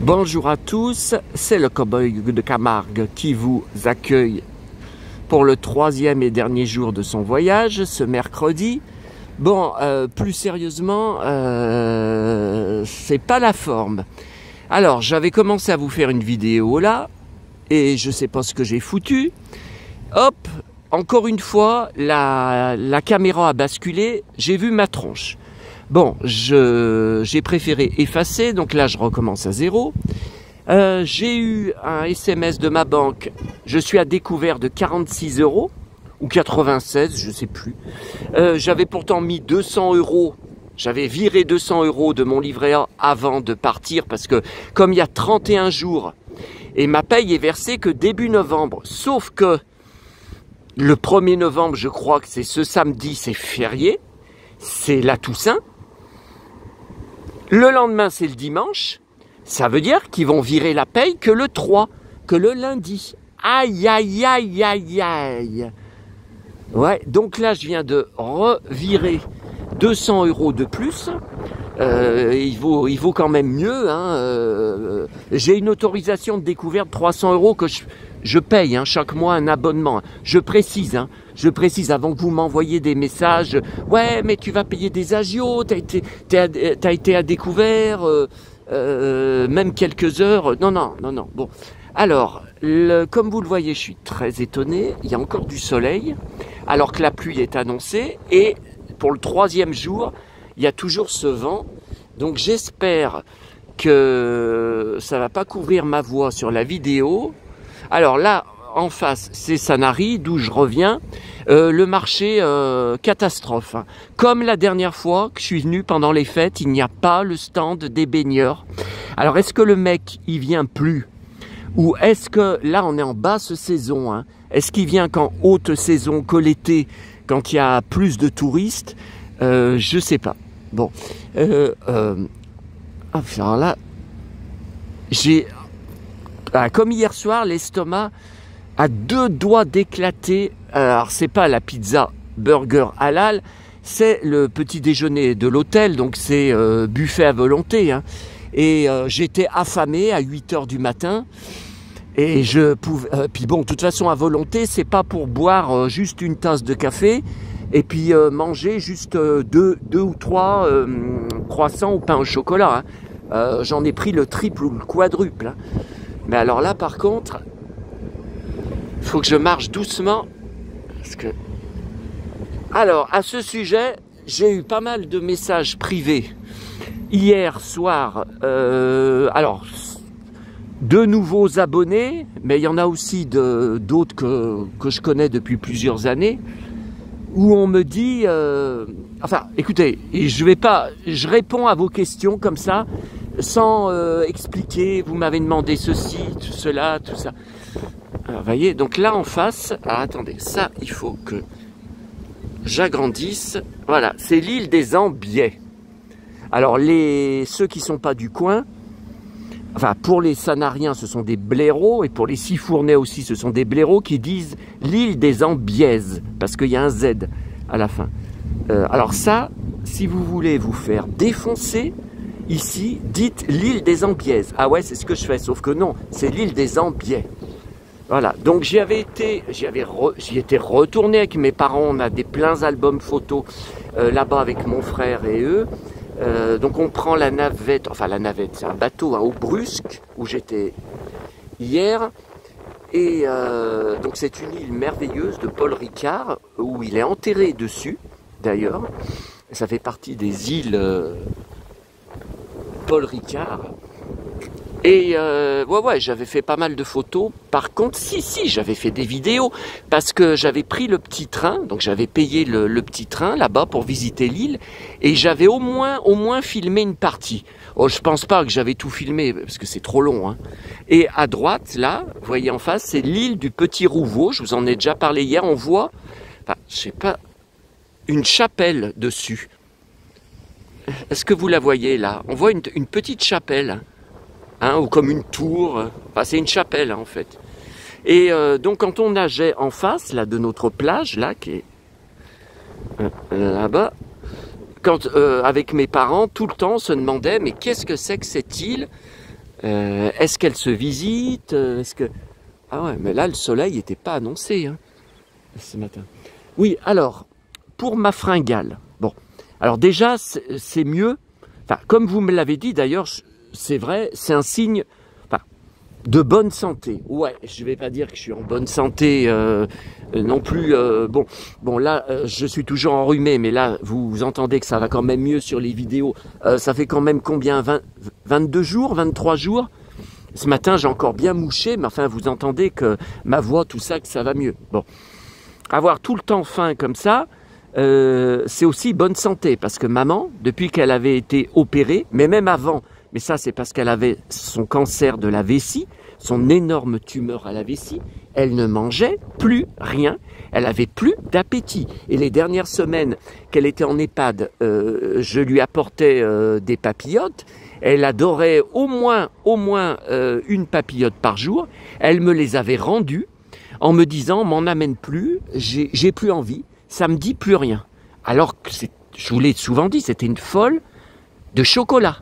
Bonjour à tous, c'est le Cowboy de Camargue qui vous accueille pour le troisième et dernier jour de son voyage, ce mercredi. Bon, plus sérieusement, c'est pas la forme. Alors, j'avais commencé à vous faire une vidéo là, et je sais pas ce que j'ai foutu. Hop, encore une fois, la caméra a basculé, j'ai vu ma tronche. Bon, j'ai préféré effacer, donc là je recommence à zéro. J'ai eu un SMS de ma banque, je suis à découvert de 46 € ou 96, je sais plus. J'avais pourtant mis 200 €, j'avais viré 200 € de mon livret A avant de partir parce que comme il y a 31 jours et ma paye est versée que début novembre, sauf que le 1er novembre, je crois que c'est ce samedi, c'est férié, c'est la Toussaint. Le lendemain, c'est le dimanche. Ça veut dire qu'ils vont virer la paye que le 3, que le lundi. Aïe, aïe, aïe, aïe, aïe. Ouais, donc là, je viens de revirer 200 € de plus. Il vaut quand même mieux. Hein. J'ai une autorisation de découverte de 300 € que je paye chaque mois un abonnement. Je précise avant que vous m'envoyiez des messages. Ouais, mais tu vas payer des agios, t'as été à découvert, même quelques heures. Non. Bon, alors, comme vous le voyez, je suis très étonné. Il y a encore du soleil, alors que la pluie est annoncée. Et pour le troisième jour, il y a toujours ce vent. Donc j'espère que ça va pas couvrir ma voix sur la vidéo. Alors là, en face, c'est Sanary, d'où je reviens. Le marché, catastrophe. Comme la dernière fois que je suis venu pendant les fêtes, il n'y a pas le stand des baigneurs. Alors, est-ce que le mec, il vient plus? Ou est-ce que, là, on est en basse saison. Est-ce qu'il vient qu'en haute saison, que l'été, quand il y a plus de touristes? Je sais pas. Bon. Alors là, j'ai... comme hier soir, l'estomac a deux doigts d'éclater. Alors, c'est pas la pizza burger halal, c'est le petit déjeuner de l'hôtel, donc c'est buffet à volonté. Et j'étais affamé à 8 h du matin. Et je pouvais. Puis bon, de toute façon, à volonté, c'est pas pour boire juste une tasse de café et puis manger juste deux ou trois croissants au pain au chocolat. J'en ai pris le triple ou le quadruple. Mais alors là, par contre, il faut que je marche doucement. Parce que... Alors, à ce sujet, j'ai eu pas mal de messages privés hier soir. Alors, de nouveaux abonnés, mais il y en a aussi d'autres que je connais depuis plusieurs années, où on me dit... Enfin, écoutez, je réponds à vos questions comme ça, sans expliquer, vous m'avez demandé ceci, tout cela, tout ça. Alors, voyez, donc là en face, attendez, ça, il faut que j'agrandisse. Voilà, c'est l'île des Ambiais. Alors, ceux qui sont pas du coin, enfin, pour les Sanariens, ce sont des blaireaux, et pour les Sifournais aussi, ce sont des blaireaux qui disent l'île des Ambiaises, parce qu'il y a un Z à la fin. Alors ça, si vous voulez vous faire défoncer, ici, dites l'île des Ambiaises. Ah ouais, c'est ce que je fais, sauf que non, c'est l'île des Ambiais. Voilà, donc j'y étais retourné avec mes parents, on a des pleins albums photos là-bas avec mon frère et eux. Donc on prend la navette, enfin la navette, c'est un bateau au Brusque, où j'étais hier. Et donc c'est une île merveilleuse de Paul Ricard, où il est enterré dessus, d'ailleurs. Ça fait partie des îles Paul Ricard. Et ouais, j'avais fait pas mal de photos. Par contre, si, j'avais fait des vidéos parce que j'avais pris le petit train, donc j'avais payé le petit train là-bas pour visiter l'île et j'avais au moins filmé une partie. Oh, je pense pas que j'avais tout filmé parce que c'est trop long. Et à droite, là, vous voyez en face, c'est l'île du Petit Rouvreau. Je vous en ai déjà parlé hier. On voit, enfin, je sais pas, une chapelle dessus. Est-ce que vous la voyez là? On voit une petite chapelle. Ou comme une tour, enfin c'est une chapelle en fait. Et donc quand on nageait en face là de notre plage là qui est là-bas, avec mes parents tout le temps on se demandait mais qu'est-ce que c'est que cette île Est-ce qu'elles se visitent? Est-ce que... Ah ouais, mais là, le soleil n'était pas annoncé hein, ce matin. Oui, alors, pour ma fringale, bon, alors déjà, c'est mieux, enfin, comme vous me l'avez dit d'ailleurs, c'est vrai, c'est un signe de bonne santé. Ouais, je vais pas dire que je suis en bonne santé non plus. Bon là, je suis toujours enrhumé, mais là, vous entendez que ça va quand même mieux sur les vidéos. Ça fait quand même combien 22 jours, 23 jours. Ce matin, j'ai encore bien mouché, mais enfin, vous entendez que ma voix, tout ça, que ça va mieux. Bon, avoir tout le temps faim comme ça, c'est aussi bonne santé, parce que maman, depuis qu'elle avait été opérée, mais même avant, mais ça c'est parce qu'elle avait son cancer de la vessie, son énorme tumeur à la vessie, elle ne mangeait plus rien, elle avait plus d'appétit. Et les dernières semaines qu'elle était en EHPAD, je lui apportais des papillotes, elle adorait au moins une papillote par jour, elle me les avait rendues en me disant, m'en amène plus, j'ai plus envie, ça me dit plus rien. Alors que je vous l'ai souvent dit, c'était une folle de chocolat.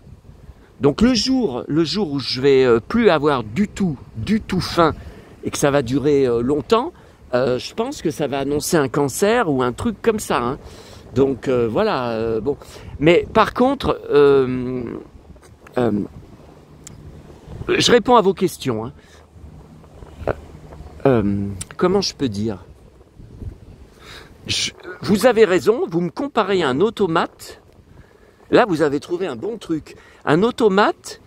Donc le jour où je vais plus avoir du tout faim et que ça va durer longtemps, je pense que ça va annoncer un cancer ou un truc comme ça. Hein. Donc voilà, bon. Mais par contre, je réponds à vos questions. Hein. Comment je peux dire? Vous avez raison, vous me comparez à un automate. Là, vous avez trouvé un bon truc. Un automate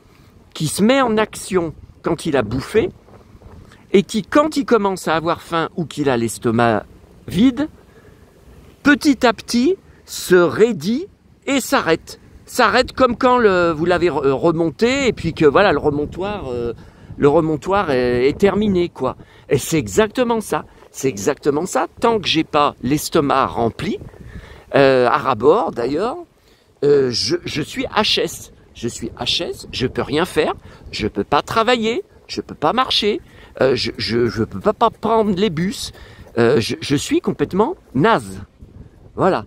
qui se met en action quand il a bouffé et qui, quand il commence à avoir faim ou qu'il a l'estomac vide, petit à petit se raidit et s'arrête. S'arrête comme quand vous l'avez remonté et puis que voilà, le remontoir est terminé, quoi. Et c'est exactement ça. C'est exactement ça. Tant que j'ai pas l'estomac rempli, à rabord d'ailleurs, je suis HS. Je suis HS, je peux rien faire, je peux pas travailler, je peux pas marcher, je peux pas prendre les bus, je suis complètement naze. Voilà.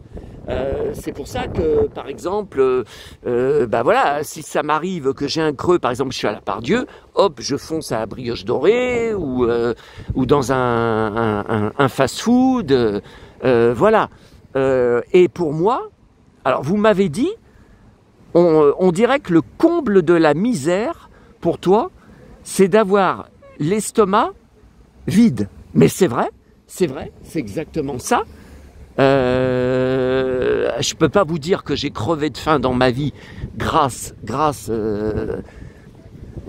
C'est pour ça que, par exemple, voilà, si ça m'arrive que j'ai un creux, par exemple, je suis à la Part-Dieu, hop, je fonce à la brioche dorée ou dans un fast-food, voilà. Et pour moi, alors vous m'avez dit, on dirait que le comble de la misère, pour toi, c'est d'avoir l'estomac vide. Mais c'est vrai, c'est exactement ça. Je peux pas vous dire que j'ai crevé de faim dans ma vie grâce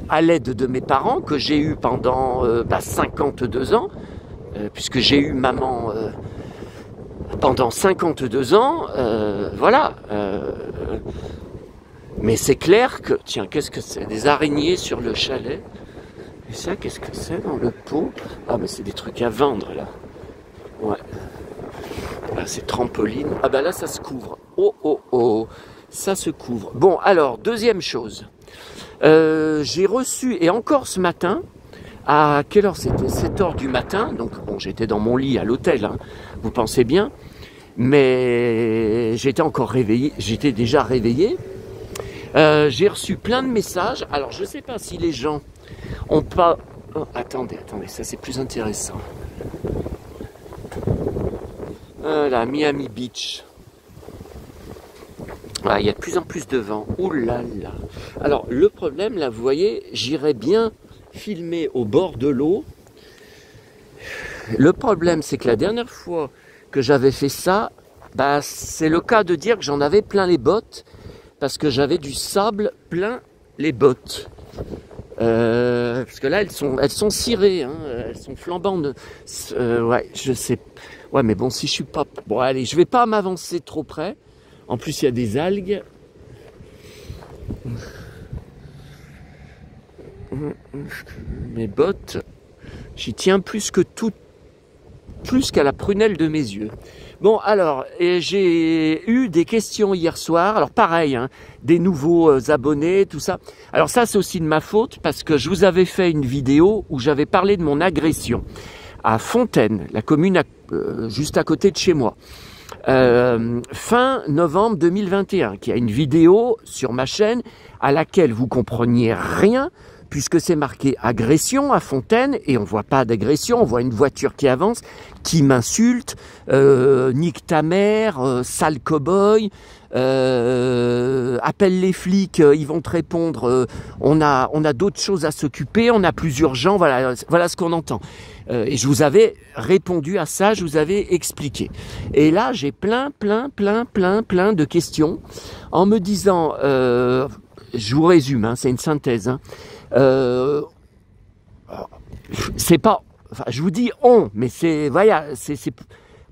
à l'aide de mes parents que j'ai eu pendant 52 ans, puisque j'ai eu maman pendant 52 ans, voilà. Mais c'est clair que, tiens, qu'est-ce que c'est? Des araignées sur le chalet. Et ça, qu'est-ce que c'est dans le pot? Ah, mais c'est des trucs à vendre, là. Ouais. Là, c'est trampoline. Ah, bah là, ça se couvre. Oh. Ça se couvre. Bon, alors, deuxième chose. J'ai reçu, et encore ce matin, à quelle heure c'était? 7h du matin. Donc, bon, j'étais dans mon lit à l'hôtel, hein, vous pensez bien. Mais j'étais encore réveillé. J'étais déjà réveillé. J'ai reçu plein de messages. Alors, je ne sais pas si les gens ont pas... Oh, attendez, ça c'est plus intéressant. Voilà, Miami Beach. Voilà, il y a de plus en plus de vent. Ouh là là. Alors, le problème, là, vous voyez, j'irais bien filmer au bord de l'eau. Le problème, c'est que la dernière fois que j'avais fait ça, c'est le cas de dire que j'en avais plein les bottes. Parce que j'avais du sable plein les bottes. Parce que là, elles sont cirées, hein, elles sont flambantes. Ouais, je sais. Ouais, mais bon, si je suis pas... Bon, allez, je vais pas m'avancer trop près. En plus, il y a des algues. Mes bottes, j'y tiens plus qu'à la prunelle de mes yeux. Bon, alors, j'ai eu des questions hier soir. Alors, pareil, hein, des nouveaux abonnés, tout ça. Alors ça, c'est aussi de ma faute parce que je vous avais fait une vidéo où j'avais parlé de mon agression à Fontaine, la commune juste à côté de chez moi. Fin novembre 2021, qui a une vidéo sur ma chaîne à laquelle vous compreniez rien puisque c'est marqué agression à Fontaine, et on voit pas d'agression, on voit une voiture qui avance, qui m'insulte, nique ta mère, sale cow-boy, appelle les flics, ils vont te répondre, on a d'autres choses à s'occuper, on a plus urgent, voilà ce qu'on entend. Et je vous avais répondu à ça, je vous avais expliqué. Et là, j'ai plein de questions en me disant, je vous résume, hein, c'est une synthèse, hein, c'est pas, enfin, je vous dis on, mais c'est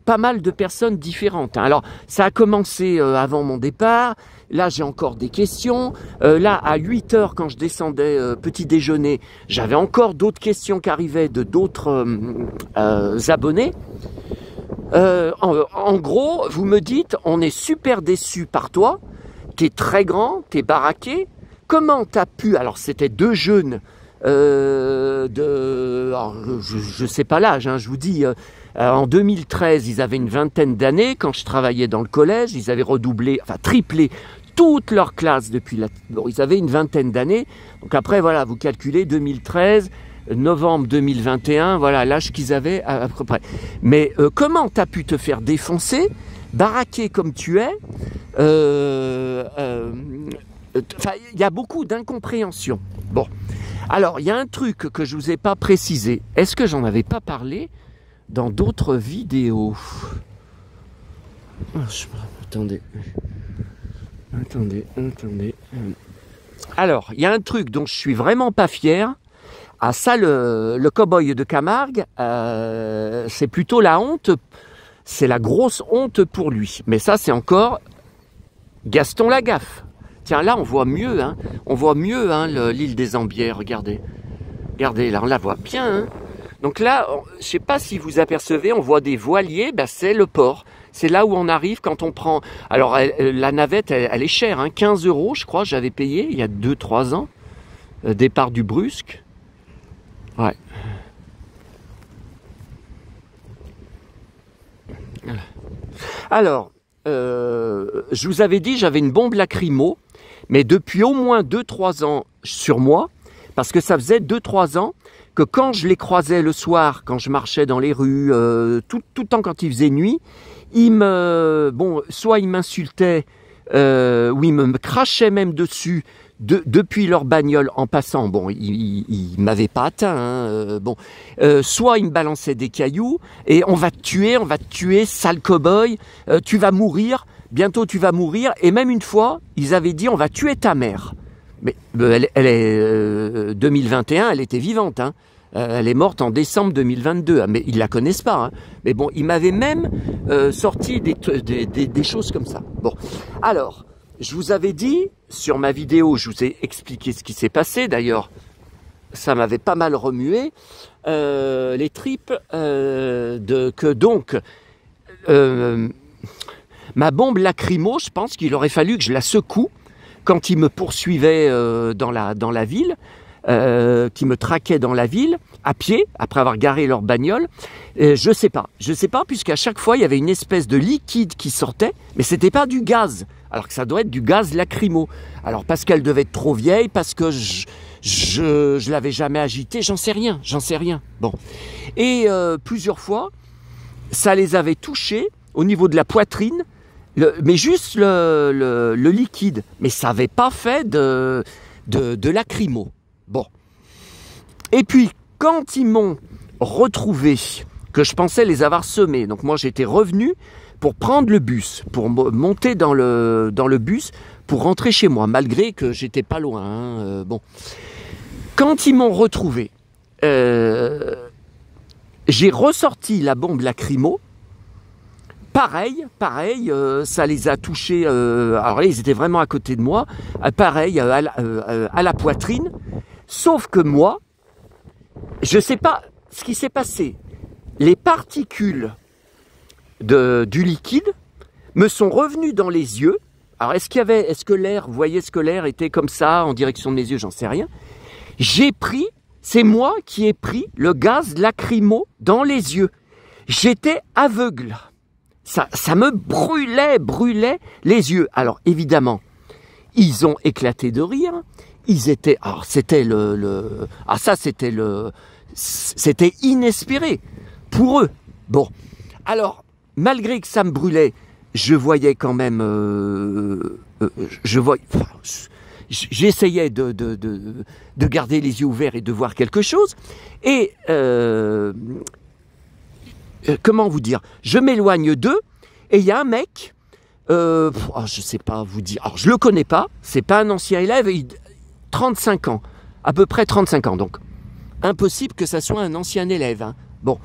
pas mal de personnes différentes, hein. Alors, ça a commencé avant mon départ. Là, j'ai encore des questions. Là, à 8 heures, quand je descendais petit déjeuner, j'avais encore d'autres questions qui arrivaient de d'autres abonnés. En gros, vous me dites, on est super déçus par toi. T'es très grand, t'es baraqué. Comment t'as pu... Alors, c'était 2 jeunes alors, je sais pas l'âge, hein, je vous dis... en 2013, ils avaient une vingtaine d'années. Quand je travaillais dans le collège, ils avaient redoublé, enfin triplé toute leur classe depuis la... Bon, ils avaient une vingtaine d'années. Donc après, voilà, vous calculez 2013, novembre 2021, voilà l'âge qu'ils avaient à peu près. Mais comment t'as pu te faire défoncer, baraquer comme tu es il y a beaucoup d'incompréhension. Bon, alors il y a un truc que je vous ai pas précisé. Est-ce que j'en avais pas parlé dans d'autres vidéos? Attendez. Alors, il y a un truc dont je suis vraiment pas fier. Ah ça, le cow-boy de Camargue, c'est plutôt la honte. C'est la grosse honte pour lui. Mais ça, c'est encore Gaston Lagaffe. Tiens, là, on voit mieux, hein. On voit mieux, hein, l'île des Ambières. Regardez. Regardez, là, on la voit bien, hein. Donc là, je sais pas si vous apercevez, on voit des voiliers, ben c'est le port. C'est là où on arrive quand on prend... Alors, la navette, elle est chère, hein, 15 €, je crois, j'avais payé il y a 2-3 ans. Départ du Brusque. Ouais. Alors, je vous avais dit, j'avais une bombe lacrymo, mais depuis au moins 2-3 ans sur moi, parce que ça faisait 2-3 ans que quand je les croisais le soir, quand je marchais dans les rues, tout le temps quand il faisait nuit, soit ils m'insultaient, ou ils me crachaient même dessus depuis leur bagnole en passant. Bon, ils m'avaient pas atteint, hein, soit ils me balançaient des cailloux et on va te tuer, sale cow-boy, tu vas mourir, bientôt tu vas mourir. Et même une fois, ils avaient dit on va tuer ta mère. Mais elle est 2021, elle était vivante, hein. Elle est morte en décembre 2022, hein, mais ils la connaissent pas, hein. Mais bon, ils m'avaient même sorti des choses comme ça. Bon, alors, je vous avais dit sur ma vidéo, je vous ai expliqué ce qui s'est passé. D'ailleurs, ça m'avait pas mal remué les tripes ma bombe lacrymo. Je pense qu'il aurait fallu que je la secoue quand il me poursuivait dans la ville, qui me traquaient dans la ville, à pied, après avoir garé leur bagnole. Je sais pas, puisqu'à chaque fois, il y avait une espèce de liquide qui sortait, mais c'était pas du gaz, alors que ça doit être du gaz lacrymo. Alors, parce qu'elle devait être trop vieille, parce que je l'avais jamais agitée, j'en sais rien. Bon. Et plusieurs fois, ça les avait touchés au niveau de la poitrine, mais juste le liquide, mais ça n'avait pas fait de lacrymo. Bon. Et puis, quand ils m'ont retrouvé, que je pensais les avoir semés, donc moi j'étais revenu pour prendre le bus, pour monter dans le bus, pour rentrer chez moi, malgré que j'étais pas loin, hein, bon. Quand ils m'ont retrouvé, j'ai ressorti la bombe lacrymo. Pareil, ça les a touchés, alors là, ils étaient vraiment à côté de moi, pareil, à la poitrine, sauf que moi, je sais pas ce qui s'est passé. Les particules du liquide me sont revenues dans les yeux. Alors, est-ce que l'air, vous voyez, ce que l'air était comme ça, en direction de mes yeux, j'en sais rien. C'est moi qui ai pris le gaz lacrymo dans les yeux. J'étais aveugle. Ça me brûlait les yeux. Alors évidemment, ils ont éclaté de rire. ils étaient... Alors, c'était c'était inespéré pour eux. Bon, alors, malgré que ça me brûlait, je voyais quand même... j'essayais de garder les yeux ouverts et de voir quelque chose. Et... comment vous dire? Je m'éloigne d'eux, et il y a un mec... je sais pas vous dire. Alors, je le connais pas. C'est pas un ancien élève. 35 ans, à peu près 35 ans. Donc, impossible que ça soit un ancien élève. Hein. Bon,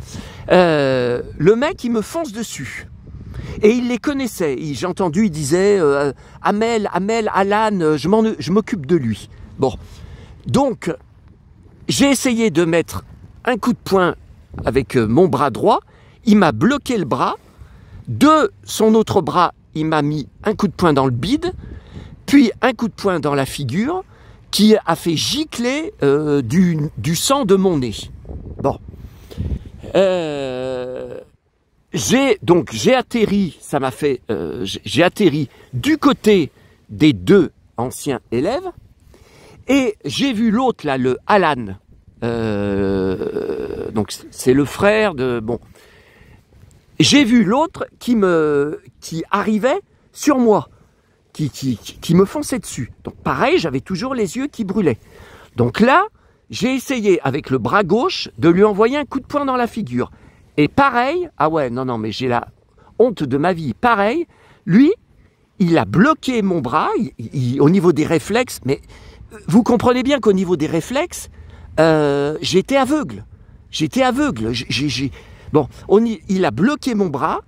le mec, il me fonce dessus. Et il les connaissait. J'ai entendu, il disait Amel, Alan, je m'occupe de lui. Bon, donc, j'ai essayé de mettre un coup de poing avec mon bras droit. Il m'a bloqué le bras. De son autre bras, il m'a mis un coup de poing dans le bide, puis un coup de poing dans la figure, qui a fait gicler du sang de mon nez. Bon. J'ai atterri, ça m'a fait... j'ai atterri du côté des deux anciens élèves, et j'ai vu l'autre, là, le Alan. Donc, c'est le frère de... Bon. J'ai vu l'autre qui arrivait sur moi, qui me fonçait dessus. Donc pareil, j'avais toujours les yeux qui brûlaient. Donc là, j'ai essayé avec le bras gauche de lui envoyer un coup de poing dans la figure. Et pareil, ah ouais, non, mais j'ai la honte de ma vie. Pareil, lui, il a bloqué mon bras au niveau des réflexes. Mais vous comprenez bien qu'au niveau des réflexes, j'étais aveugle. Bon, il a bloqué mon bras,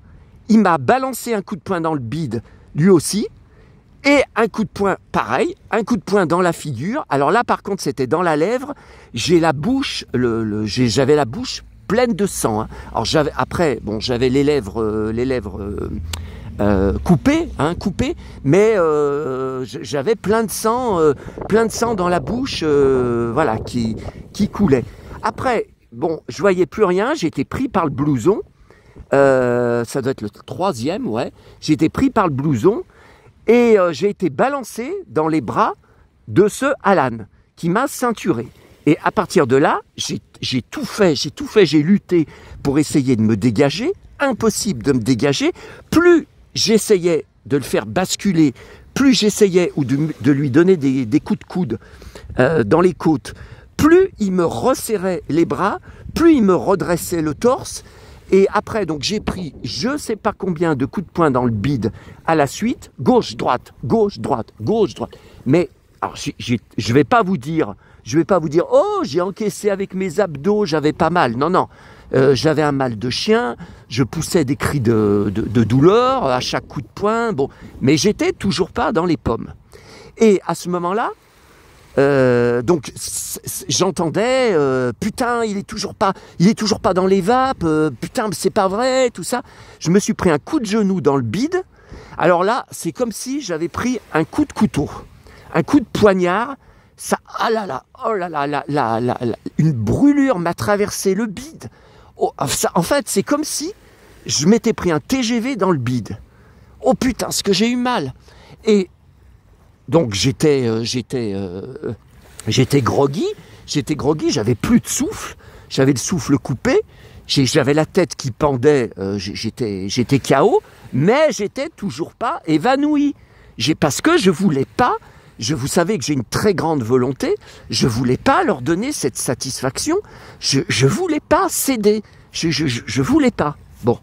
il m'a balancé un coup de poing dans le bide, lui aussi, et un coup de poing, pareil, un coup de poing dans la figure. Alors là, par contre, c'était dans la lèvre. J'ai la bouche, j'avais la bouche pleine de sang. Hein. Alors j'avais les lèvres coupées, mais j'avais plein de sang dans la bouche, voilà, qui coulait. Après. Bon, je voyais plus rien, j'étais pris par le blouson, ça doit être le 3e, ouais. J'ai été pris par le blouson et j'ai été balancé dans les bras de ce Alan qui m'a ceinturé. Et à partir de là, j'ai tout fait, j'ai lutté pour essayer de me dégager, impossible de me dégager. Plus j'essayais de le faire basculer, plus j'essayais de lui donner des coups de coude dans les côtes, plus il me resserrait les bras, plus il me redressait le torse. Et après, donc j'ai pris je ne sais pas combien de coups de poing dans le bide à la suite, gauche, droite, gauche, droite, gauche, droite. Mais alors, je vais pas vous dire, oh, j'ai encaissé avec mes abdos, j'avais pas mal. Non. J'avais un mal de chien, je poussais des cris de douleur à chaque coup de poing. Bon, mais j'étais toujours pas dans les pommes. Et à ce moment-là, donc j'entendais putain il est toujours pas dans les vapes, putain c'est pas vrai, tout ça. Je me suis pris un coup de genou dans le bide. Alors là c'est comme si j'avais pris un coup de couteau, un coup de poignard. Ça, une brûlure m'a traversé le bide. Oh, ça, en fait c'est comme si je m'étais pris un TGV dans le bide. Oh putain ce que j'ai eu mal. Et donc j'étais groggy, j'avais plus de souffle, j'avais le souffle coupé, j'avais la tête qui pendait, j'étais KO, mais j'étais toujours pas évanoui. Parce que je voulais pas, vous savez que j'ai une très grande volonté, je voulais pas leur donner cette satisfaction, je voulais pas céder, je voulais pas. Bon,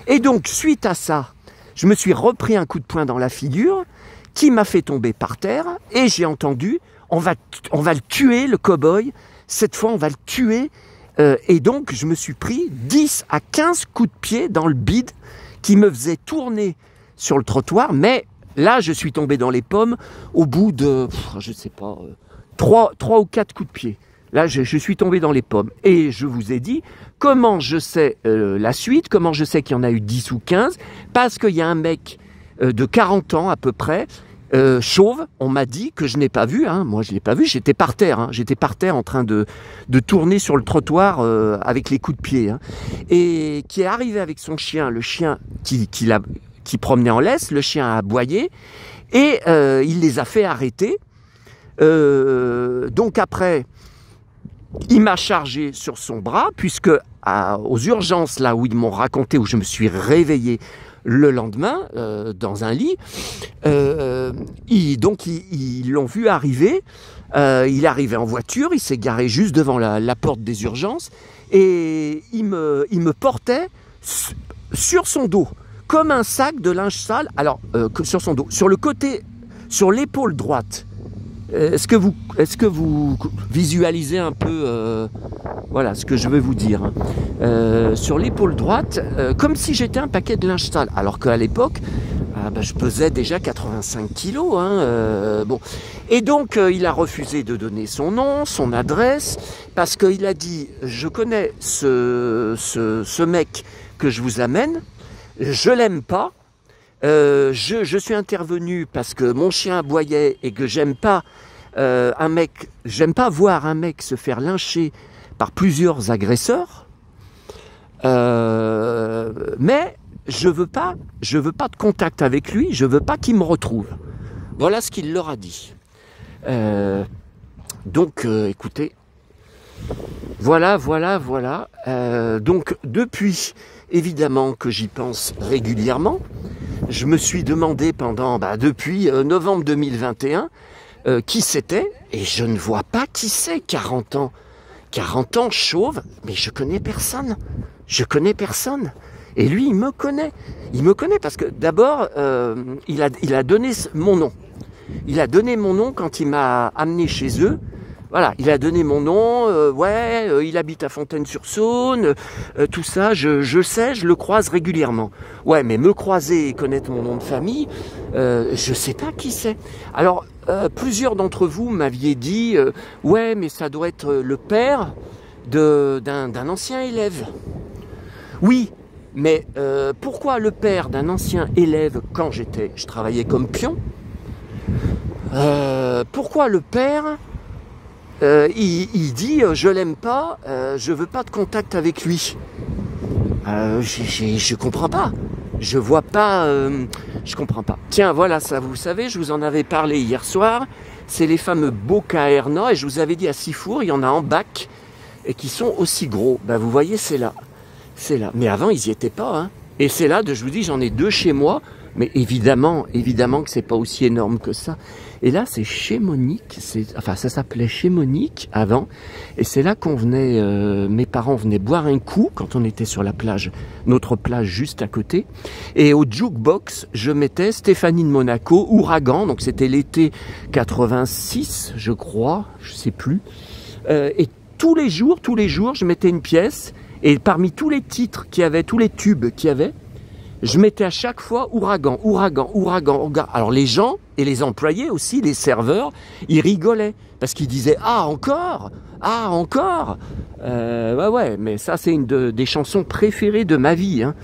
et donc suite à ça, je me suis repris un coup de poing dans la figure, qui m'a fait tomber par terre, et j'ai entendu, on va le tuer, le cow-boy, cette fois on va le tuer, et donc je me suis pris 10 à 15 coups de pied dans le bide, qui me faisait tourner sur le trottoir, mais là je suis tombé dans les pommes, au bout de, je sais pas, 3 ou 4 coups de pied. Là je suis tombé dans les pommes, et je vous ai dit, comment je sais la suite, comment je sais qu'il y en a eu 10 ou 15, parce qu'il y a un mec de 40 ans à peu près, chauve, on m'a dit que je n'ai pas vu, hein, moi je ne l'ai pas vu, j'étais par terre en train de tourner sur le trottoir avec les coups de pied, hein, et qui est arrivé avec son chien, le chien qui promenait en laisse, le chien a aboyé, et il les a fait arrêter, Donc après, il m'a chargé sur son bras, puisque aux urgences, là où ils m'ont raconté, où je me suis réveillé le lendemain, dans un lit, ils l'ont vu arriver. Il est arrivé en voiture, il s'est garé juste devant la porte des urgences, et il me portait sur son dos, comme un sac de linge sale. Alors, sur son dos, sur le côté, sur l'épaule droite. Est-ce que vous visualisez un peu voilà ce que je veux vous dire, hein. Sur l'épaule droite, comme si j'étais un paquet de linge sale, alors qu'à l'époque, je pesais déjà 85 kilos. Hein, bon. Et donc, il a refusé de donner son nom, son adresse, parce qu'il a dit, je connais ce mec que je vous amène, je l'aime pas, je suis intervenu parce que mon chien aboyait et que j'aime pas voir un mec se faire lyncher par plusieurs agresseurs, mais je veux pas de contact avec lui, je veux pas qu'il me retrouve. Voilà ce qu'il leur a dit. Donc, écoutez, voilà. Donc, depuis, évidemment que j'y pense régulièrement, je me suis demandé depuis novembre 2021, qui c'était, et je ne vois pas qui c'est. 40 ans, chauve, mais je connais personne. Et lui, il me connaît parce que d'abord, il a donné mon nom. Il a donné mon nom quand il m'a amené chez eux. Voilà, il a donné mon nom, il habite à Fontaine-sur-Saône, tout ça, je sais, je le croise régulièrement. Ouais, mais me croiser et connaître mon nom de famille, je sais pas qui c'est. Alors, plusieurs d'entre vous m'aviez dit, ouais, mais ça doit être le père d'un ancien élève. Oui, mais pourquoi le père d'un ancien élève quand je travaillais comme pion? Pourquoi le père il dit je l'aime pas, je veux pas de contact avec lui. Je comprends pas. Je vois pas, je comprends pas. Tiens, voilà ça, vous savez, je vous en avais parlé hier soir. C'est les fameux Boca Erna, et je vous avais dit à Sifour, il y en a en bac et qui sont aussi gros. Vous voyez, c'est là. Mais avant, ils y étaient pas, hein. Et c'est là, je vous dis, j'en ai 2 chez moi. Mais évidemment que c'est pas aussi énorme que ça. Et là, c'est chez Monique. Ça s'appelait chez Monique avant. Et c'est là qu'on venait, mes parents venaient boire un coup quand on était sur la plage, notre plage juste à côté. Et au jukebox, je mettais Stéphanie de Monaco, Ouragan. Donc c'était l'été 86, je crois, je sais plus. Et tous les jours, je mettais une pièce. Et parmi tous les titres qu'il y avait, tous les tubes qu'il y avait, je mettais à chaque fois Ouragan. Alors les gens et les employés aussi, les serveurs, ils rigolaient parce qu'ils disaient ah encore. Ouais, mais ça c'est une des chansons préférées de ma vie. Hein.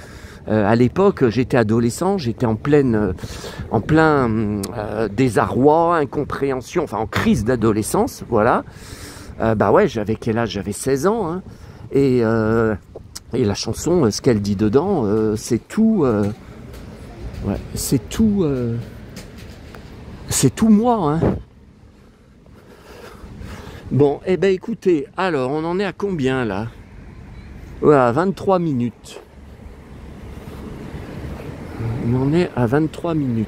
À l'époque, j'étais adolescent, j'étais en plein désarroi, incompréhension, enfin en crise d'adolescence, voilà. J'avais quel âge? J'avais 16 ans. Hein. Et la chanson, ce qu'elle dit dedans, c'est tout moi, hein. Bon, écoutez, alors on en est à combien là? Voilà, 23 minutes. On en est à 23 minutes.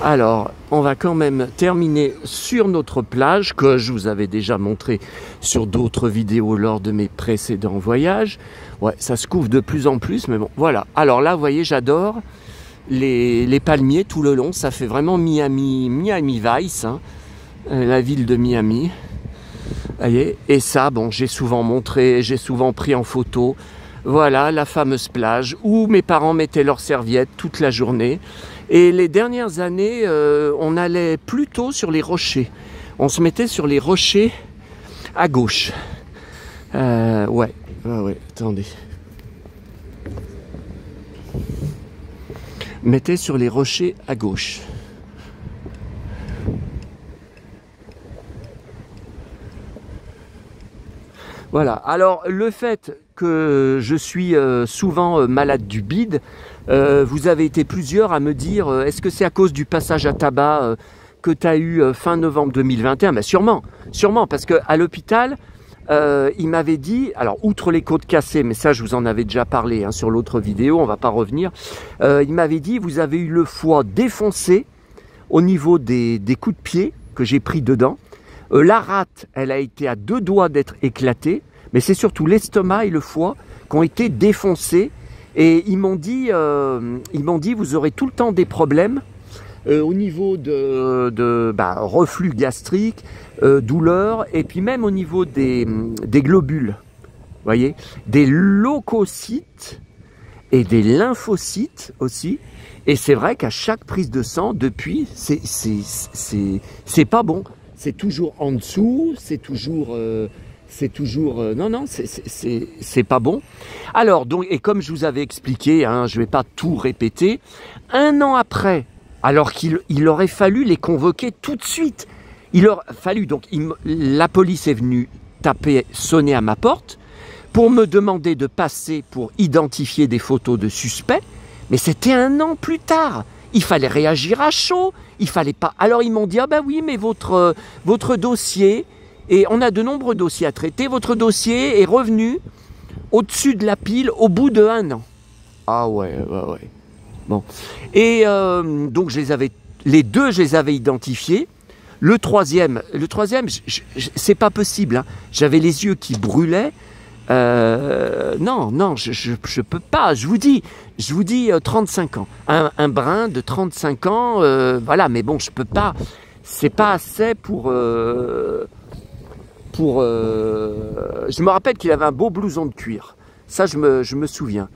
Alors, on va quand même terminer sur notre plage, que je vous avais déjà montré sur d'autres vidéos lors de mes précédents voyages. Ouais, ça se couvre de plus en plus, mais bon, voilà. Alors là, vous voyez, j'adore les palmiers tout le long. Ça fait vraiment Miami Vice, hein, la ville de Miami. Voyez, et ça, bon, j'ai souvent montré, j'ai souvent pris en photo. Voilà, la fameuse plage où mes parents mettaient leurs serviettes toute la journée. Et les dernières années, on allait plutôt sur les rochers. On se mettait sur les rochers à gauche. Ouais, attendez. Mettez sur les rochers à gauche. Voilà, alors le fait que je suis souvent malade du bide, vous avez été plusieurs à me dire est-ce que c'est à cause du passage à tabac que tu as eu fin novembre 2021, ben sûrement, parce qu'à l'hôpital, il m'avait dit, alors outre les côtes cassées, mais ça je vous en avais déjà parlé hein, sur l'autre vidéo, on va pas revenir, il m'avait dit, vous avez eu le foie défoncé au niveau des coups de pied que j'ai pris dedans. La rate, elle a été à 2 doigts d'être éclatée, mais c'est surtout l'estomac et le foie qui ont été défoncés. Et ils m'ont dit, vous aurez tout le temps des problèmes au niveau de reflux gastrique, douleur, et puis même au niveau des globules, voyez, des leucocytes et des lymphocytes aussi. Et c'est vrai qu'à chaque prise de sang, depuis, c'est pas bon. C'est toujours en dessous, c'est toujours non, c'est pas bon. Alors, donc, et comme je vous avais expliqué, hein, je vais pas tout répéter, 1 an après, alors qu'il aurait fallu les convoquer tout de suite, il aurait fallu, donc, la police est venue sonner à ma porte, pour me demander de passer pour identifier des photos de suspects, mais c'était 1 an plus tard. Il fallait réagir à chaud, il fallait pas. Alors ils m'ont dit, ah ben oui, mais votre dossier, et on a de nombreux dossiers à traiter, votre dossier est revenu au-dessus de la pile au bout de 1 an. Ah ouais. Bon. Et donc les deux, je les avais identifiés. Le troisième, c'est pas possible. Hein. J'avais les yeux qui brûlaient. Non, je peux pas. Je vous dis 35 ans. Un brin de 35 ans, voilà. Mais bon, je peux pas. C'est pas assez pour. Je me rappelle qu'il avait un beau blouson de cuir. Ça, je me souviens.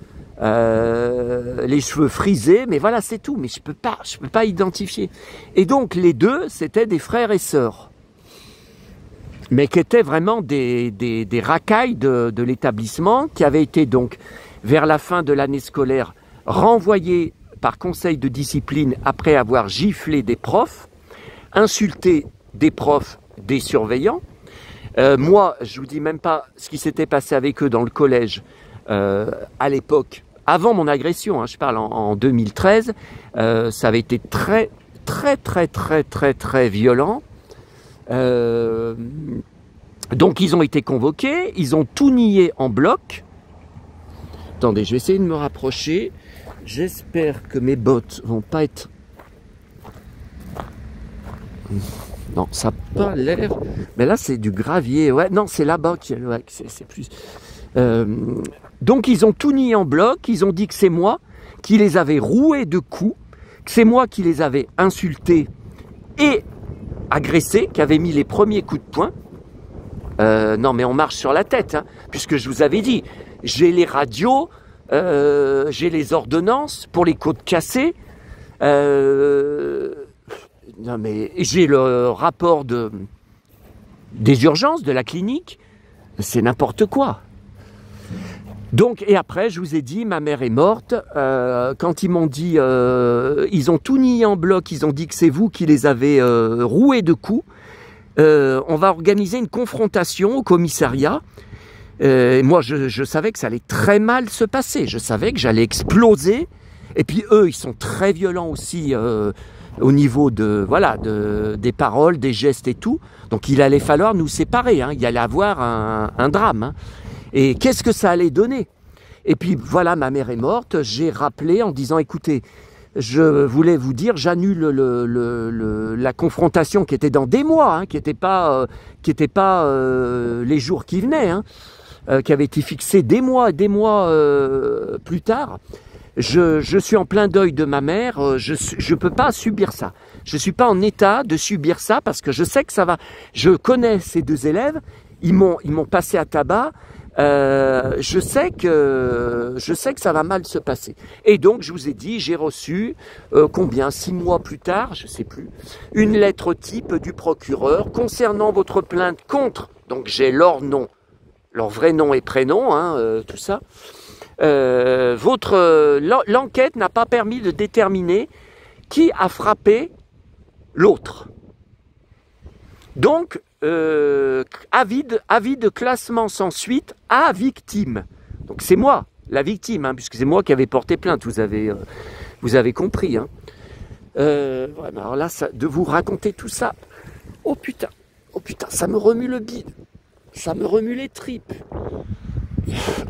Les cheveux frisés, mais voilà, c'est tout. Mais je peux pas identifier. Et donc les deux, c'était des frères et sœurs, mais qui étaient vraiment des racailles de l'établissement, qui avaient été donc, vers la fin de l'année scolaire, renvoyés par conseil de discipline après avoir giflé des profs, insulté des profs, des surveillants. Moi, je vous dis même pas ce qui s'était passé avec eux dans le collège à l'époque, avant mon agression, hein, je parle en 2013, ça avait été très violent. Donc ils ont été convoqués, ils ont tout nié en bloc. Attendez, je vais essayer de me rapprocher. J'espère que mes bottes vont pas être... Non, ça n'a pas l'air... Mais là c'est du gravier, ouais, non c'est là-bas qui... Ouais, c'est plus... Donc ils ont tout nié en bloc, ils ont dit que c'est moi qui les avais roués de coups, que c'est moi qui les avais insultés et agressés, qui avait mis les premiers coups de poing. Non mais on marche sur la tête, hein, puisque je vous avais dit, j'ai les radios, j'ai les ordonnances pour les côtes cassées, non mais j'ai le rapport des urgences de la clinique, c'est n'importe quoi. Donc, et après, je vous ai dit, ma mère est morte. Quand ils m'ont dit, ils ont tout nié en bloc, ils ont dit que c'est vous qui les avez roués de coups. On va organiser une confrontation au commissariat. Moi, je savais que ça allait très mal se passer. Je savais que j'allais exploser. Et puis eux, ils sont très violents aussi au niveau des paroles, des gestes et tout. Donc, il allait falloir nous séparer. Hein. Il y allait avoir un drame. Hein. Et qu'est-ce que ça allait donner? Et puis voilà, ma mère est morte, j'ai rappelé en disant, écoutez, je voulais vous dire, j'annule la confrontation qui était dans des mois, hein, qui n'était pas les jours qui venaient, hein, qui avait été fixée des mois plus tard. Je suis en plein deuil de ma mère, je peux pas subir ça. Je suis pas en état de subir ça parce que je sais que ça va. Je connais ces deux élèves, ils m'ont passé à tabac. Je sais que ça va mal se passer. Et donc, je vous ai dit, j'ai reçu, 6 mois plus tard, je sais plus, une lettre type du procureur concernant votre plainte contre, donc j'ai leur nom, leur vrai nom et prénom, hein, tout ça. L'enquête n'a pas permis de déterminer qui a frappé l'autre. Donc, avis de classement sans suite à victime. Donc c'est moi, la victime, hein, puisque c'est moi qui avais porté plainte, vous avez compris. Hein. Ouais, mais alors là, de vous raconter tout ça, oh putain, ça me remue le bide, ça me remue les tripes.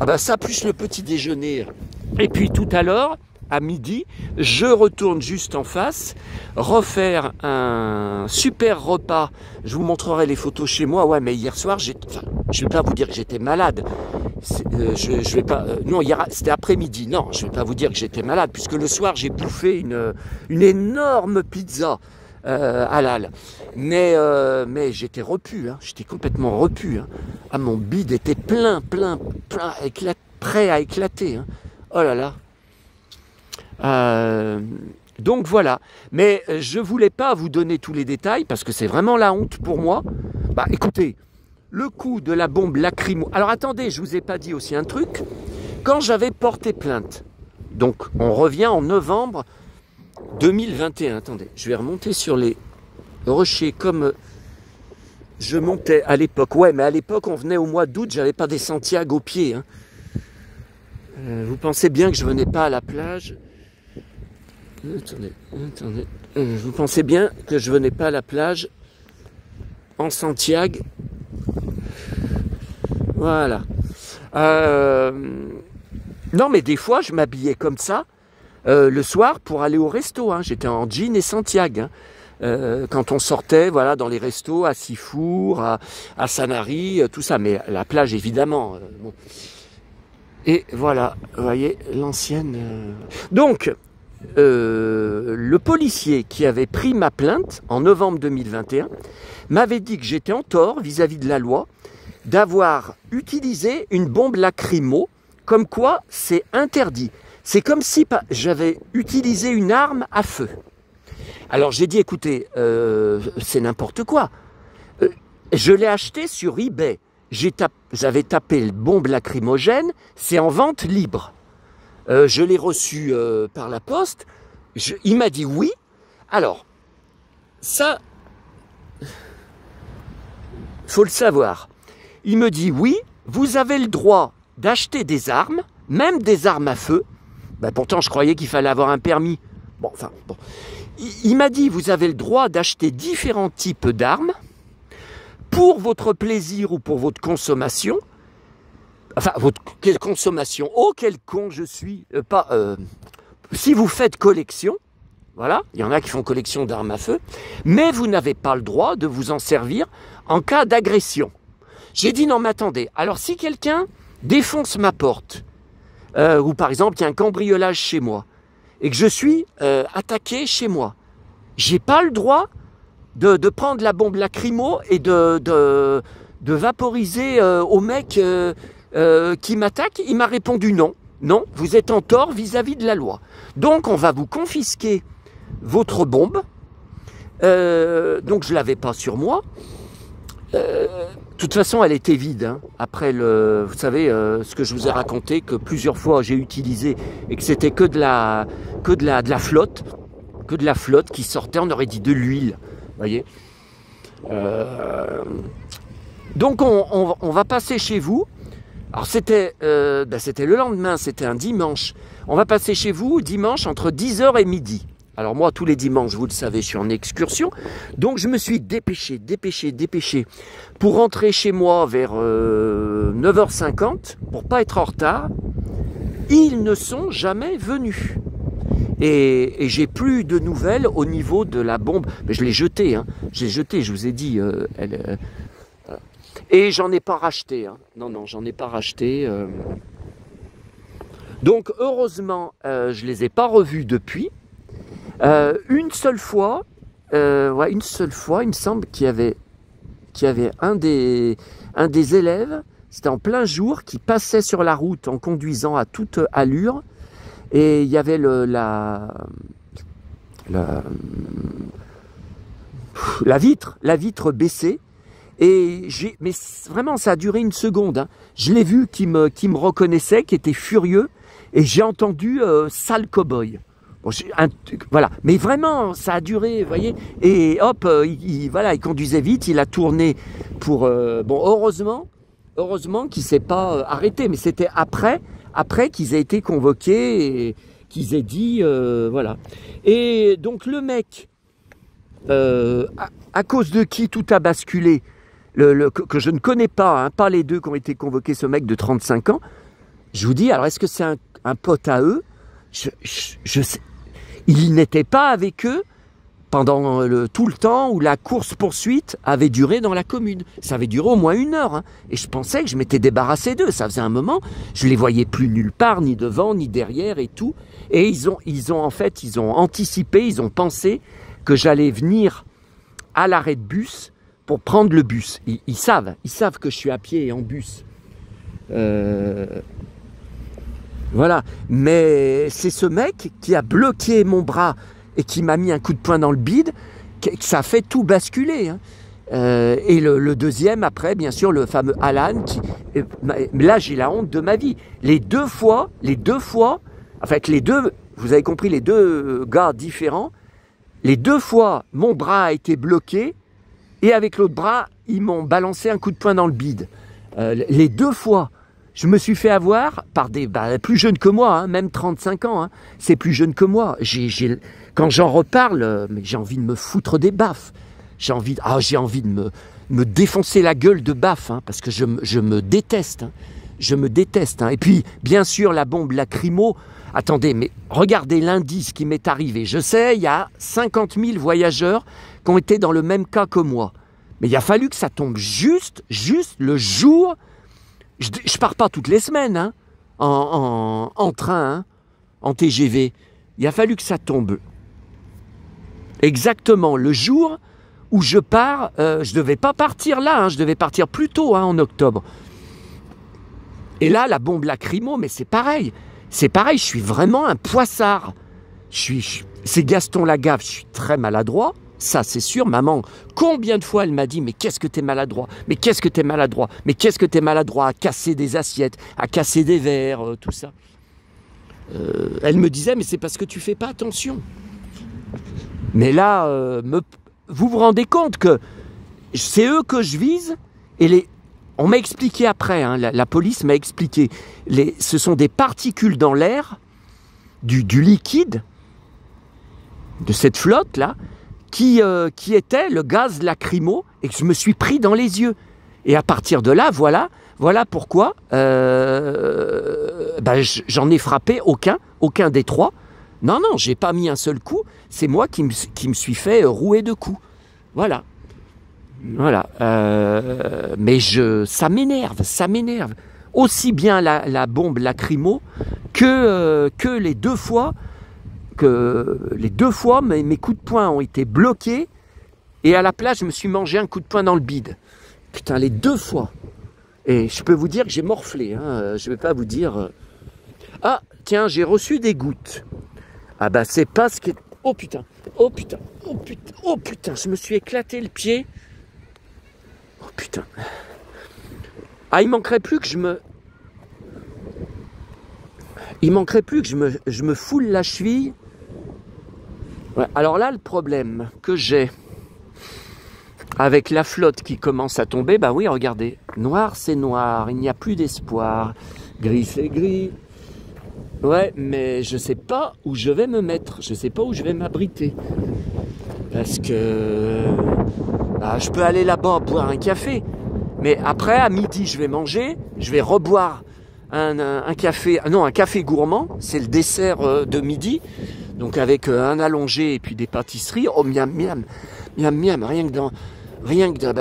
Ah bah ça, plus le petit déjeuner. Et puis tout à l'heure, à midi, je retourne juste en face, refaire un super repas. Je vous montrerai les photos chez moi. Ouais, mais hier soir, je vais pas vous dire que j'étais malade. Je vais pas. Non, hier, c'était après-midi. Non, je vais pas vous dire que j'étais malade, puisque le soir, j'ai bouffé une énorme pizza halal. Mais j'étais repu. Hein, j'étais complètement repu. Hein. Ah, mon bide était plein, prêt à éclater. Hein. Oh là là. Donc voilà, mais je voulais pas vous donner tous les détails parce que c'est vraiment la honte pour moi. Bah écoutez, le coup de la bombe lacrymo. Alors attendez, je vous ai pas dit aussi un truc. Quand j'avais porté plainte, donc on revient en novembre 2021. Attendez, je vais remonter sur les rochers comme je montais à l'époque. Ouais, mais à l'époque on venait au mois d'août, j'avais pas des Santiago aux pieds. Hein. Vous pensez bien que je venais pas à la plage? Attendez. Vous pensez bien que je venais pas à la plage en Santiago? Voilà. Non, mais des fois, je m'habillais comme ça le soir pour aller au resto. Hein. J'étais en jean et Santiago. Hein. Quand on sortait, voilà, dans les restos, à Sifour, à Sanary, tout ça. Mais la plage, évidemment. Bon. Et voilà, vous voyez, l'ancienne... Donc... le policier qui avait pris ma plainte en novembre 2021 m'avait dit que j'étais en tort vis-à-vis de la loi d'avoir utilisé une bombe lacrymo, comme quoi c'est interdit. C'est comme si j'avais utilisé une arme à feu. Alors j'ai dit, écoutez, c'est n'importe quoi. Je l'ai acheté sur eBay. J'avais tapé bombe lacrymogène, c'est en vente libre. Je l'ai reçu par la poste. Il m'a dit oui. Alors, ça, faut le savoir. Il me dit oui, vous avez le droit d'acheter des armes, même des armes à feu. Ben, pourtant, je croyais qu'il fallait avoir un permis. Bon. Il m'a dit, vous avez le droit d'acheter différents types d'armes pour votre plaisir ou pour votre consommation. Enfin, votre consommation. Oh, quel con je suis. Si vous faites collection, voilà, il y en a qui font collection d'armes à feu, mais vous n'avez pas le droit de vous en servir en cas d'agression. J'ai dit non, mais attendez. Alors, si quelqu'un défonce ma porte, ou par exemple, il y a un cambriolage chez moi, et que je suis attaqué chez moi, j'ai pas le droit de prendre la bombe lacrymo et de vaporiser au mec qui m'attaque. Il m'a répondu non. Non, vous êtes en tort vis-à-vis de la loi. Donc, on va vous confisquer votre bombe. Donc, je ne l'avais pas sur moi. De toute façon, elle était vide. Hein. Après, vous savez, ce que je vous ai raconté, que plusieurs fois j'ai utilisé et que c'était que de la flotte. Que de la flotte qui sortait, on aurait dit de l'huile. Vous voyez. Donc, on va passer chez vous. Alors c'était le lendemain, c'était un dimanche. On va passer chez vous dimanche entre 10h et midi. Alors moi, tous les dimanches, vous le savez, je suis en excursion. Donc je me suis dépêché pour rentrer chez moi vers 9h50, pour pas être en retard. Ils ne sont jamais venus. Et j'ai plus de nouvelles au niveau de la bombe. Mais je l'ai jetée, hein. J'ai jeté, je vous ai dit, et j'en ai pas racheté. Hein. Non, j'en ai pas racheté. Donc, heureusement, je les ai pas revus depuis. Une seule fois, il me semble qu'il y avait un des élèves, c'était en plein jour, qui passait sur la route en conduisant à toute allure. Et il y avait la vitre baissée. Mais vraiment, ça a duré une seconde. Hein. Je l'ai vu qui me reconnaissait, qui était furieux, et j'ai entendu sale cow-boy. Bon, voilà, mais vraiment, ça a duré, vous voyez. Et hop, il conduisait vite, il a tourné pour. Heureusement qu'il s'est pas arrêté, mais c'était après qu'ils aient été convoqués et qu'ils aient dit, voilà. Et donc le mec, à cause de qui tout a basculé, que je ne connais pas, hein, pas les deux qui ont été convoqués, ce mec de 35 ans, je vous dis, alors est-ce que c'est un pote à eux? Je sais. Il n'était pas avec eux pendant tout le temps où la course-poursuite avait duré dans la commune. Ça avait duré au moins 1 heure. Hein. Et je pensais que je m'étais débarrassé d'eux. Ça faisait un moment. Je les voyais plus nulle part, ni devant, ni derrière et tout. Et ils ont anticipé, ils ont pensé que j'allais venir à l'arrêt de bus pour prendre le bus. Ils savent que je suis à pied et en bus. Voilà. Mais c'est ce mec qui a bloqué mon bras et qui m'a mis un coup de poing dans le bide, que ça a fait tout basculer. Hein. Et le deuxième, après, bien sûr, le fameux Alan, là, j'ai la honte de ma vie. Les deux fois, en fait, vous avez compris, les deux gars différents, les 2 fois, mon bras a été bloqué, et avec l'autre bras, ils m'ont balancé un coup de poing dans le bide. Les 2 fois, je me suis fait avoir par des plus jeunes que moi, hein, même 35 ans, hein, c'est plus jeune que moi. Quand j'en reparle, j'ai envie de me foutre des baffes. J'ai envie de me défoncer la gueule de baffes, hein, parce que je me déteste. Hein, je me déteste. Hein. Et puis, bien sûr, la bombe lacrymo. Attendez, mais regardez l'indice qui m'est arrivé. Je sais, il y a 50 000 voyageurs qui ont été dans le même cas que moi. Mais il a fallu que ça tombe juste le jour. Je pars pas toutes les semaines, hein, en train, hein, en TGV. Il a fallu que ça tombe exactement le jour où je pars. Je devais pas partir là, hein, je devais partir plus tôt, hein, en octobre. Et là, la bombe lacrymo, mais c'est pareil. C'est pareil, je suis vraiment un poissard. C'est Gaston Lagaffe, je suis très maladroit. Ça, c'est sûr, maman, combien de fois elle m'a dit « Mais qu'est-ce que t'es maladroit? Mais qu'est-ce que t'es maladroit? Mais qu'est-ce que t'es maladroit à casser des assiettes, à casser des verres, tout ça. » Elle me disait « Mais c'est parce que tu fais pas attention. » Mais là, vous vous rendez compte que c'est eux que je vise et on m'a expliqué après, hein, la police m'a expliqué, ce sont des particules dans l'air, du liquide, de cette flotte-là, qui était le gaz lacrymo et que je me suis pris dans les yeux. Et à partir de là, voilà pourquoi j'en ai frappé aucun des 3. Non, j'ai pas mis un seul coup, c'est moi qui me suis fait rouer de coups. Voilà. Mais ça m'énerve. Aussi bien la bombe lacrymo que les 2 fois. Mes coups de poing ont été bloqués et à la place je me suis mangé un coup de poing dans le bide. Putain, les 2 fois. Et je peux vous dire que j'ai morflé, hein. Je vais pas vous dire. Ah tiens, j'ai reçu des gouttes. Ah bah c'est pas ce qui est. Oh putain, je me suis éclaté le pied. Oh putain. Ah, il manquerait plus que je me foule la cheville. Ouais, alors là, le problème que j'ai avec la flotte qui commence à tomber, bah oui, regardez, noir c'est noir, il n'y a plus d'espoir, gris c'est gris. Ouais, mais je sais pas où je vais me mettre, je sais pas où je vais m'abriter. Parce que je peux aller là-bas boire un café, mais après, à midi, je vais manger, je vais reboire un café gourmand, c'est le dessert de midi, donc avec un allongé et puis des pâtisseries. Oh miam miam, rien que dans,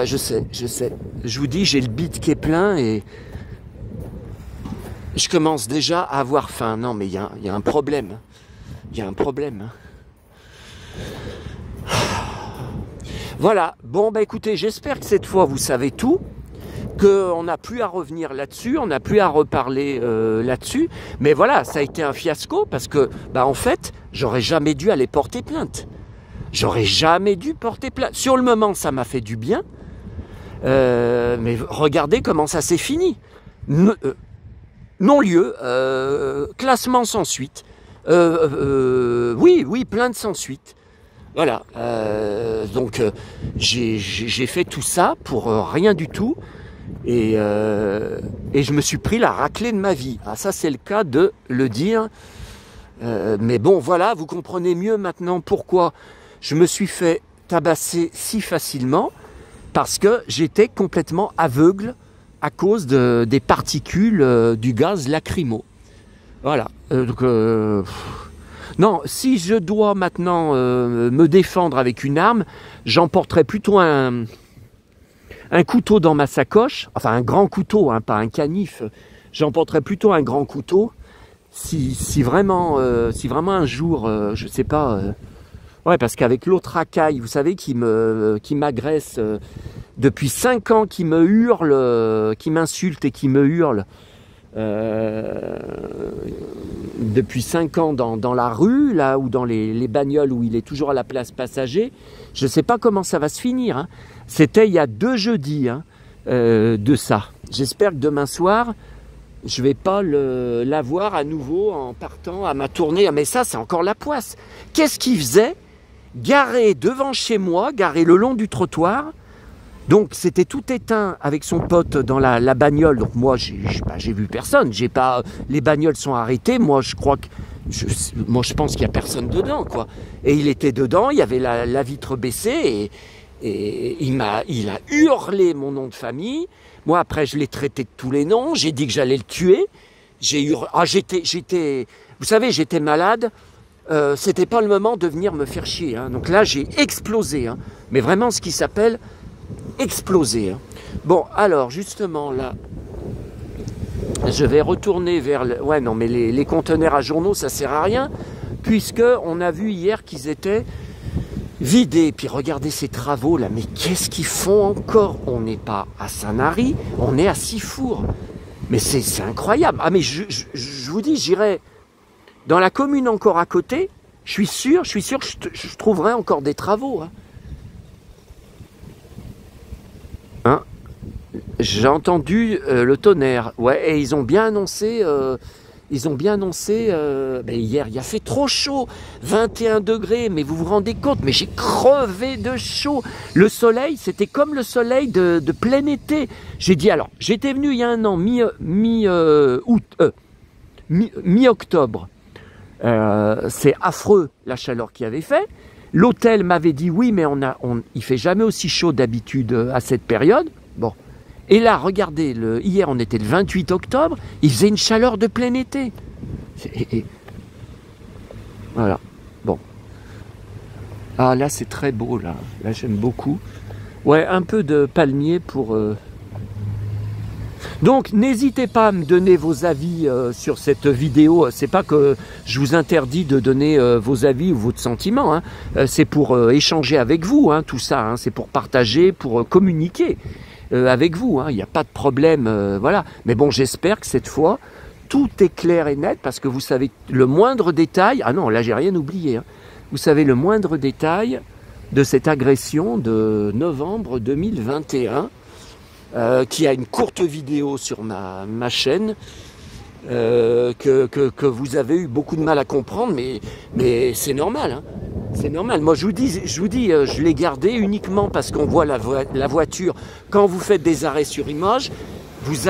je sais, je vous dis, j'ai le bide qui est plein et je commence déjà à avoir faim. Non mais il y a un problème, Voilà, bon écoutez, j'espère que cette fois vous savez tout, qu'on n'a plus à revenir là-dessus, on n'a plus à reparler là-dessus, mais voilà, ça a été un fiasco parce que, en fait, j'aurais jamais dû aller porter plainte. Sur le moment, ça m'a fait du bien, mais regardez comment ça s'est fini. Non-lieu, classement sans suite, oui, plainte sans suite. Voilà, donc j'ai fait tout ça pour rien du tout. Et je me suis pris la raclée de ma vie. Ah, ça, c'est le cas de le dire. Mais bon, voilà, vous comprenez mieux maintenant pourquoi je me suis fait tabasser si facilement, parce que j'étais complètement aveugle à cause des particules du gaz lacrymo. Voilà. Non, si je dois maintenant me défendre avec une arme, j'emporterai plutôt un couteau dans ma sacoche, enfin un grand couteau, hein, pas un canif. J'emporterai plutôt un grand couteau si vraiment un jour, je sais pas, ouais, parce qu'avec l'autre racaille, vous savez, qui m'agresse depuis 5 ans, qui me hurle, qui m'insulte et qui me hurle, depuis 5 ans dans la rue, là, ou dans les bagnoles où il est toujours à la place passager, je ne sais pas comment ça va se finir. Hein. C'était il y a 2 jeudis hein, de ça. J'espère que demain soir, je ne vais pas l'avoir à nouveau en partant à ma tournée. Mais ça, c'est encore la poisse. Qu'est-ce qu'il faisait? Garé devant chez moi, garé le long du trottoir. Donc c'était tout éteint avec son pote dans la bagnole. Donc moi j'ai vu personne. Les bagnoles sont arrêtées. Moi je crois que je pense qu'il y a personne dedans quoi. Et il était dedans. Il y avait la vitre baissée et il a hurlé mon nom de famille. Moi après je l'ai traité de tous les noms. J'ai dit que j'allais le tuer. Vous savez j'étais malade. C'était pas le moment de venir me faire chier. Hein. Donc là j'ai explosé. Hein. Mais vraiment ce qui s'appelle explosé. Hein. Bon, alors justement là, je vais retourner vers... Ouais, non, mais les conteneurs à journaux, ça sert à rien, puisque on a vu hier qu'ils étaient vidés. Puis regardez ces travaux là, mais qu'est-ce qu'ils font encore? On n'est pas à Sanary, on est à Sifour. Mais c'est incroyable. Ah mais je vous dis, j'irai dans la commune encore à côté, je suis sûr que je trouverai encore des travaux. Hein. Hein? J'ai entendu le tonnerre, ouais, et ils ont bien annoncé, hier, il a fait trop chaud, 21 degrés, mais vous vous rendez compte, mais j'ai crevé de chaud. Le soleil, c'était comme le soleil de plein été. J'ai dit, alors, j'étais venu il y a un an, mi-octobre, c'est affreux la chaleur qu'il avait fait. L'hôtel m'avait dit oui, mais il fait jamais aussi chaud d'habitude à cette période. Bon. Et là, regardez, hier on était le 28 octobre, il faisait une chaleur de plein été. Voilà. Bon. Ah là, c'est très beau là. Là, j'aime beaucoup. Ouais, un peu de palmier pour. Donc n'hésitez pas à me donner vos avis sur cette vidéo. C'est pas que je vous interdis de donner vos avis ou vos sentiments. Hein. C'est pour échanger avec vous, hein, tout ça. Hein. C'est pour partager, pour communiquer avec vous. Hein. Il n'y a pas de problème. Voilà. Mais bon, j'espère que cette fois, tout est clair et net parce que vous savez le moindre détail. Ah non, là, j'ai rien oublié. Hein. Vous savez le moindre détail de cette agression de novembre 2021. Qui a une courte vidéo sur ma chaîne que vous avez eu beaucoup de mal à comprendre, mais c'est normal. Hein. C'est normal. Moi, je vous dis, je l'ai gardé uniquement parce qu'on voit la voiture. Quand vous faites des arrêts sur image, vous